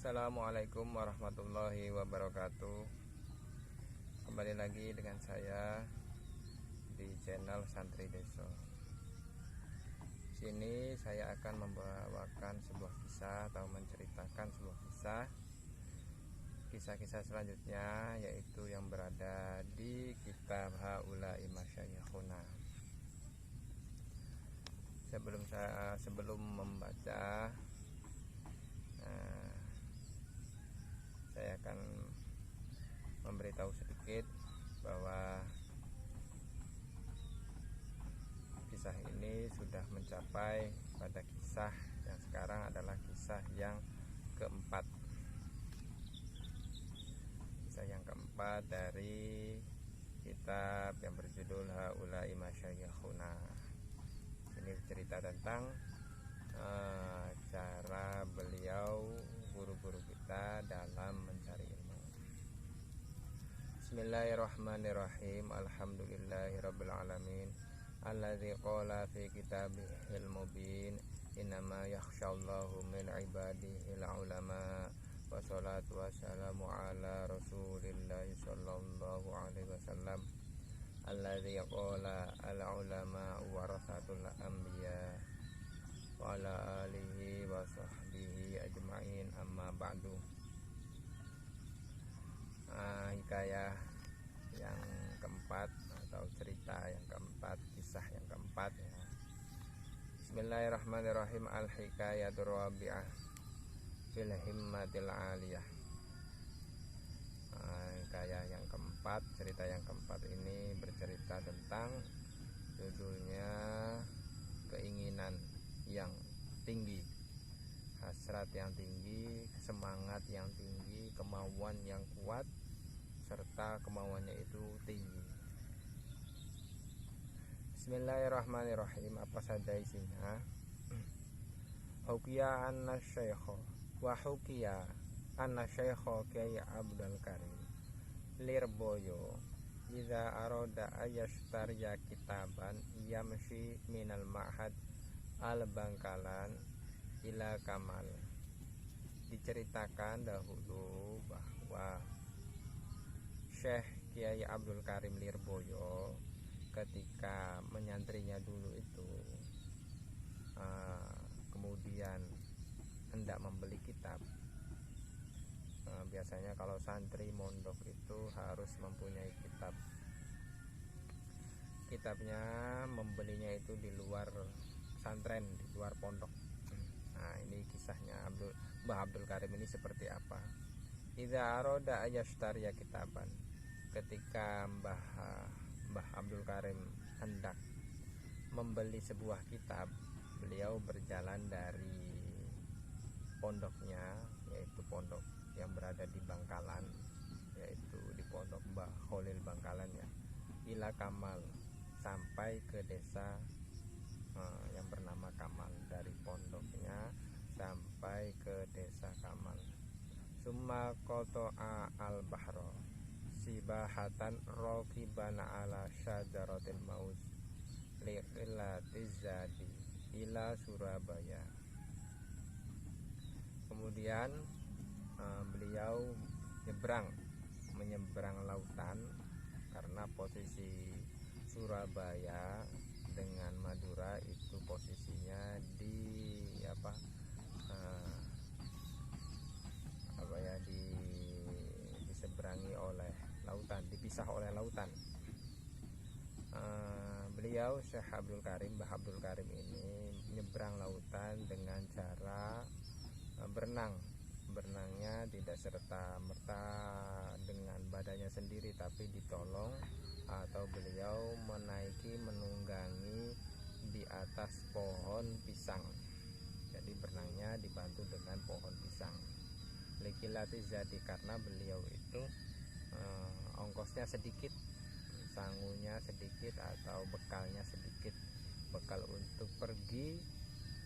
Assalamualaikum warahmatullahi wabarakatuh. Kembali lagi dengan saya di channel Santri Deso. Sini saya akan membawakan sebuah kisah atau menceritakan sebuah kisah selanjutnya, yaitu yang berada di kitab Haula'i Masyayikhuna. Sebelum membaca, saya akan memberitahu sedikit bahwa kisah ini sudah mencapai pada kisah yang sekarang adalah kisah yang keempat. Kisah yang keempat dari kitab yang berjudul Haula'i Masyayikhuna. Ini cerita tentang cara beliau, guru-guru kita dalam mencari ilmu. Bismillahirrahmanirrahim. Alhamdulillahirabbil alamin. Alladzi qala fi kitabihil mubin innama yakhshallahu min ibadihil ulama. Wassalatu wassalamu ala rasulillahi sallallahu alaihi wasallam alladzi qala al ulama warathatul anbiya wa ala alihi wa sahbihi ajma'in, amma ba'du. Hikayah yang keempat atau cerita yang keempat, kisah yang keempat ya. Bismillahirrahmanirrahim. Al-hikayatur rabi'ah fil himmatil aliyah. Hikayah yang keempat, cerita yang keempat ini bercerita tentang, judulnya keinginan yang tinggi, hasrat yang tinggi, semangat yang tinggi, kemauan yang kuat, serta kemauannya itu tinggi. Bismillahirrahmanirrahim. Apa saja isinya? Hukiya anna syaikha wa hukiya anna syaikha Kyai Abdul Karim Lirboyo idza arada ayashtariya kitaban yamshi minal ma'had al-Bangkalan ila Kamal. Diceritakan dahulu bahwa Syekh Kyai Abdul Karim Lirboyo ketika menyantrinya dulu itu kemudian hendak membeli kitab. Biasanya kalau santri mondok itu harus mempunyai kitabnya, membelinya itu di luar pesantren, di luar pondok. Nah, ini kisahnya Mbah Abdul Karim ini seperti apa. Idza arada ayashtariya kitaban, ketika Mbah Abdul Karim hendak membeli sebuah kitab, beliau berjalan dari pondoknya, yaitu pondok yang berada di Bangkalan, yaitu di pondok Mbah Khalil Bangkalan ya, ila Kamal, sampai ke desa yang bernama Kamal. Dari pondoknya sampai ke desa Kamal. Summa qata'a al-bahra sibahatan raqibana ala syajaratil mauz liqillatiz zadi ila Surabaya. Kemudian beliau menyeberang lautan, karena posisi Surabaya dengan Madura itu posisinya diseberangi oleh lautan, dipisah oleh lautan. Beliau Syekh Abdul Karim, Mbah Abdul Karim ini menyeberang lautan dengan cara berenangnya tidak serta-merta dengan badannya sendiri, tapi ditolong atau beliau menunggangi di atas pohon pisang. Jadi berenangnya dibantu dengan pohon pisang. Likilati jadi karena beliau itu ongkosnya sedikit, sangunya sedikit atau bekalnya sedikit. Bekal untuk pergi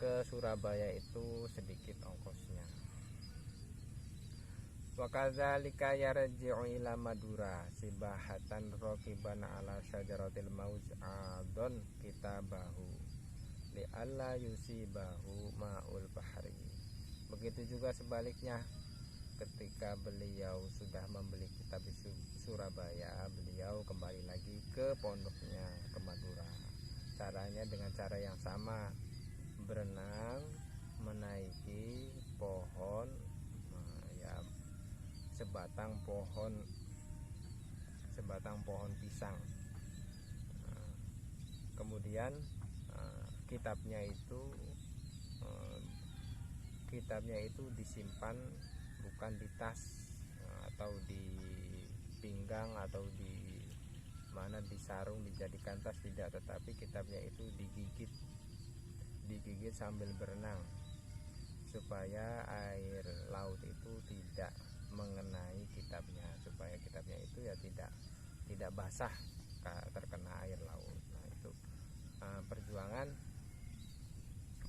ke Surabaya itu sedikit ongkosnya. Wa kadzalika yarji'u ila Madura sibahatan raqibana ala syajaratil mauz adon kitabahu li alla yusibahu ma'ul bahri. Begitu juga sebaliknya, ketika beliau sudah membeli kitab di Surabaya, beliau kembali lagi ke pondoknya ke Madura. Caranya dengan cara yang sama, berenang menaiki pohon, ya sebatang pohon pisang. Kemudian kitabnya itu disimpan bukan di tas atau di pinggang atau di mana di sarung dijadikan tas, tidak, tetapi kitabnya itu digigit sambil berenang supaya air laut itu tidak mengenai kitabnya, supaya kitabnya itu ya tidak basah terkena air laut. Nah, itu perjuangan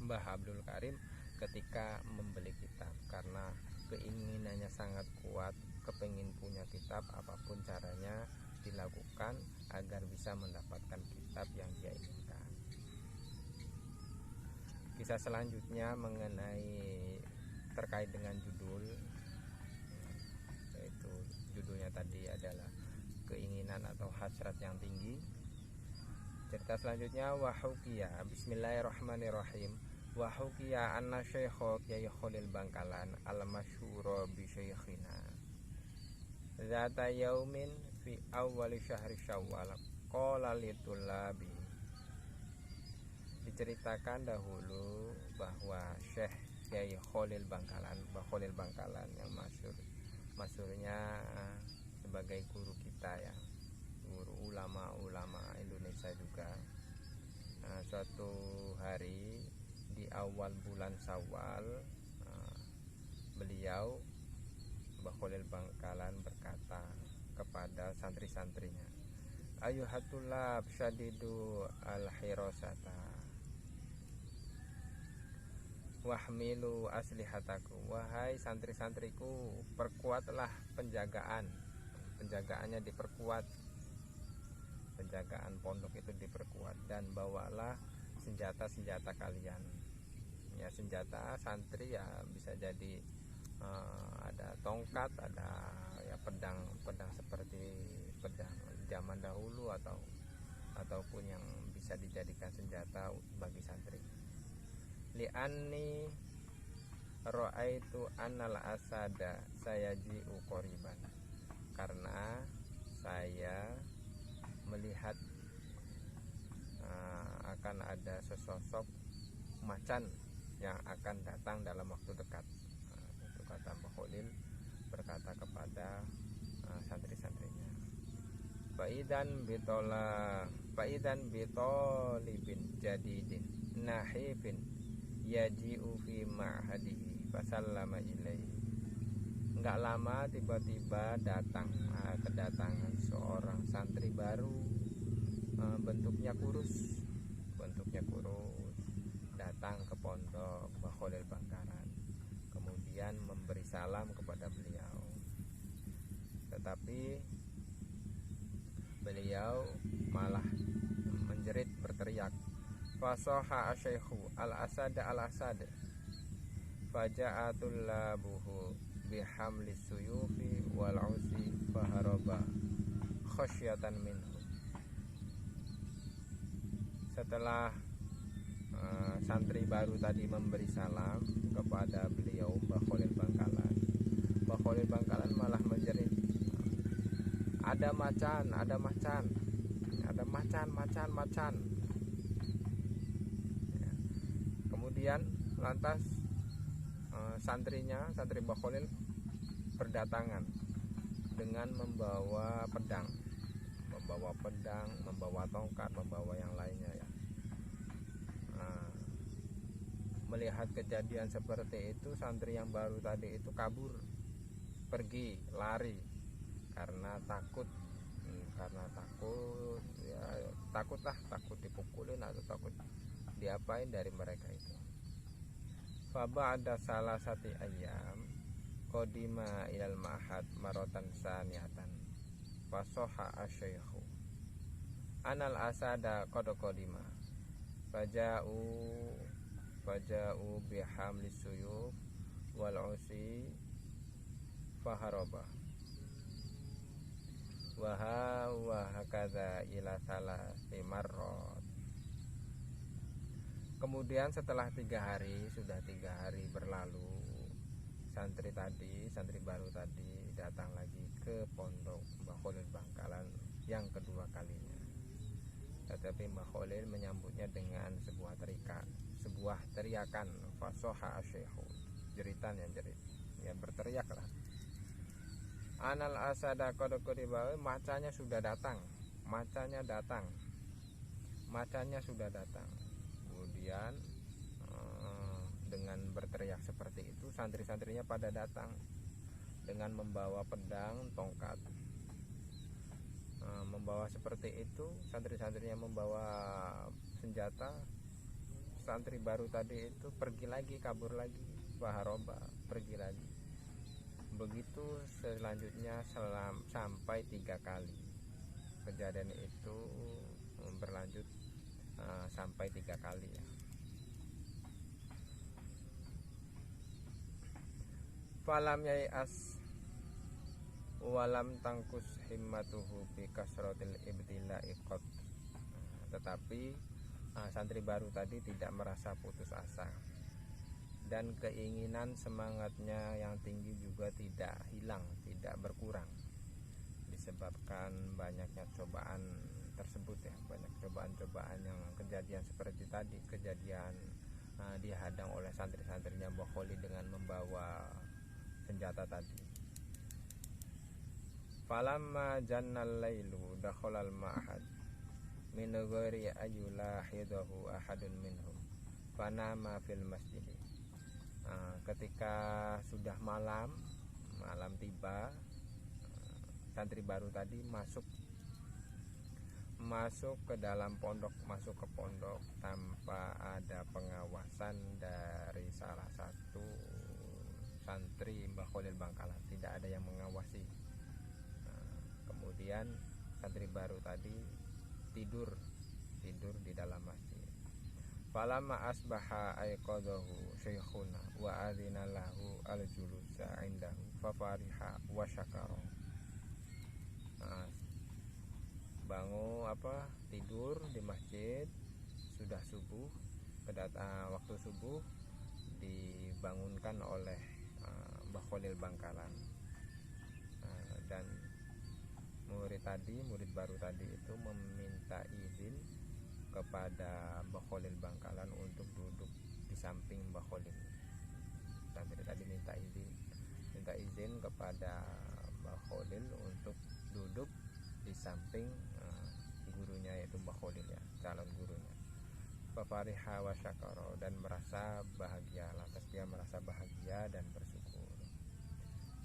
Mbah Abdul Karim ketika membeli kitab, karena keinginannya sangat kuat, kepingin punya kitab, apapun caranya dilakukan agar bisa mendapatkan kitab yang dia inginkan. Kisah selanjutnya mengenai terkait dengan judul, yaitu judulnya tadi adalah keinginan atau hasrat yang tinggi. Cerita selanjutnya, wahukiya, bismillahirrahmanirrahim. Wahukiya anna syekho Kyai Khalil Bangkalan al-masyhuro bi syekhina zata yaumin fi awwali syahri syawal qala litulabi. Diceritakan dahulu bahwa Syekh Kyai Khalil Bangkalan, Mbah Khalil Bangkalan yang masyhurnya sebagai guru kita ya, guru ulama Indonesia juga. Suatu hari di awal bulan Syawal, beliau Mbah Khalil Bangkalan berkata kepada santri-santrinya, ayuhatulab syadidu al-hirosata wahmilu aslihataku. Wahai santri-santriku, perkuatlah penjagaannya diperkuat, penjagaan pondok itu diperkuat, dan bawalah senjata-senjata kalian. Ya, senjata santri ya bisa jadi ada tongkat, ada ya pedang seperti pedang zaman dahulu ataupun yang bisa dijadikan senjata bagi santri. Li'anni ra'aitu annal asada sayaji'u qoriban, karena saya melihat akan ada sesosok macan yang akan datang dalam waktu dekat. Itu kata Mbah Khalil berkata kepada santri-santrinya. Faidan bitolibin jadidin nahifin yaji'u fi ma'hadihi fasallama ilaihi. Enggak lama tiba-tiba kedatangan seorang santri baru, bentuknya kurus, datang ke pondok Mbah Khalil Bangkalan, kemudian memberi salam kepada beliau. Tetapi beliau malah menjerit, berteriak, fasoha asyaihu al-asada al-asad faja'atul labuhu bihamlis suyufi wal usi faharaba khasyatan minhu. Setelah santri baru tadi memberi salam kepada beliau Mbah Khalil Bangkalan, Mbah Khalil Bangkalan malah menjerit, ada macan. Ya. Kemudian lantas santri Mbah Khalil berdatangan dengan membawa pedang, membawa tongkat, membawa yang lainnya ya. Melihat kejadian seperti itu, santri yang baru tadi itu kabur, pergi, lari karena takut ya, takut dipukulin atau takut diapain dari mereka itu. Faba'da salasati ayyam qadima ilal ma'had maratan saniyatan fasoha asyaikhu anal asada qad qadima faja'u bihamlis suyuf wal usi faharoba wa hakadza ila salasi marrat. Kemudian setelah 3 hari, sudah 3 hari berlalu, santri baru tadi datang lagi ke pondok Mbah Khalil Bangkalan yang kedua kalinya. Tetapi Mbah Khalil menyambutnya dengan sebuah teriakan, fasoha asyaihu, jeritan yang berteriaklah. Anal asada qad quriba, macanya sudah datang. Kemudian dengan berteriak seperti itu, santri-santrinya pada datang dengan membawa pedang, tongkat, membawa seperti itu. Santri-santrinya membawa senjata. Santri baru tadi itu pergi lagi, kabur lagi, baharoba, pergi lagi. Begitu selanjutnya sampai 3 kali. Kejadian itu berlanjut sampai 3 kali ya. Falam yai'as walam tangkus himmatuhu bi kasratil ibtila'i qad. Tetapi santri baru tadi tidak merasa putus asa, dan keinginan semangatnya yang tinggi juga tidak hilang, tidak berkurang, disebabkan banyaknya cobaan tersebut ya, banyak cobaan-cobaan yang kejadian seperti tadi, kejadian dihadang oleh santri-santrinya Mbah Khalil dengan membawa senjata tadi. Falamma jannal lailu dakhalal ma'had min ghairi ayyulahidahu ahadun minhum fanama fil masjid. Ketika sudah malam tiba, santri baru tadi masuk ke dalam pondok, masuk ke pondok tanpa ada pengawasan dari salah satu santri Mbah Khalil Bangkalan, tidak ada yang mengawasi. Kemudian santri baru tadi tidur di dalam masjid. Falamma asbaha ayqadahu syekhuna wa adzina lahu al-julusa indahu fafariha wa syakara. Tidur di masjid, sudah subuh, waktu subuh dibangunkan oleh Mbah Khalil Bangkalan, dan murid baru tadi itu meminta izin kepada Mbah Khalil Bangkalan untuk duduk di samping Mbah Khalil. Santri tadi minta izin kepada Mbah Khalil untuk duduk di samping gurunya, yaitu Mbah Khalil ya, calon gurunya. Fafariha wa syakara, dan merasa bahagia, lantas dia merasa bahagia dan bersyukur.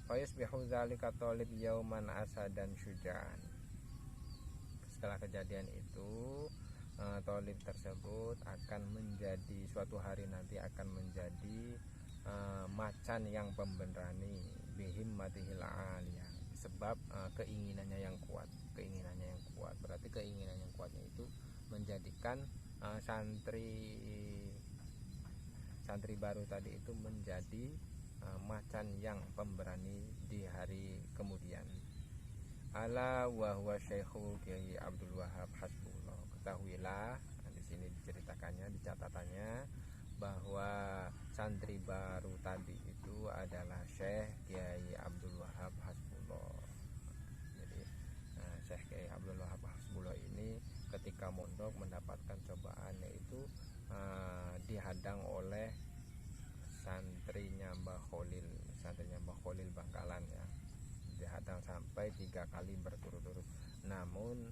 Fayusbihu dzalika talib yauman asadan syuja'an. Setelah kejadian itu, talib tersebut akan menjadi, suatu hari nanti akan menjadi macan yang pemberani, bihimmatihil aliyah, sebab keinginannya yang kuat. Berarti keinginan yang kuatnya itu menjadikan santri baru tadi itu menjadi macan yang pemberani di hari kemudian. Ala wa huwa Syekhu Kiai Abdul Wahab Hasbullah. Ketahuilah, di sini diceritakannya, di catatannya, bahwa santri baru tadi itu adalah Syekh Kiai Abdul Wahab Hasbullah. Jadi Syekh Kiai Abdul Wahab Hasbullah ini ketika mondok mendapatkan cobaan, yaitu dihadang oleh santrinya Mbah Khalil Bangkalan ya, dihadang sampai 3 kali berturut-turut. Namun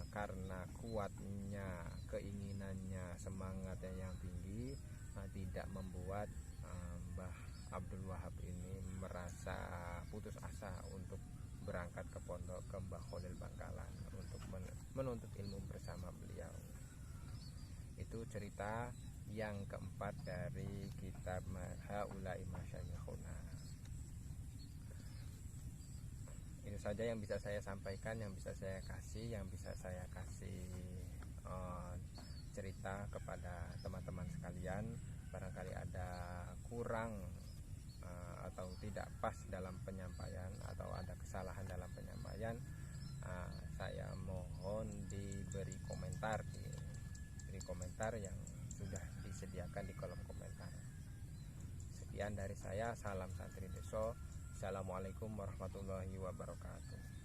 karena kuatnya keinginannya, semangatnya yang tinggi, tidak membuat Mbah Abdul Wahab ini merasa putus asa untuk berangkat ke pondok ke Mbah Khalil Bangkalan untuk menuntut ilmu bersama beliau. Itu cerita yang keempat dari kitab Haula'i Masyayikhuna. Itu saja yang bisa saya sampaikan, yang bisa saya kasih cerita kepada teman-teman sekalian. Barangkali ada kurang atau atau tidak pas dalam penyampaian atau ada kesalahan dalam penyampaian, saya mohon diberi komentar yang sudah disediakan di kolom komentar. Sekian dari saya, salam santri deso. Assalamualaikum warahmatullahi wabarakatuh.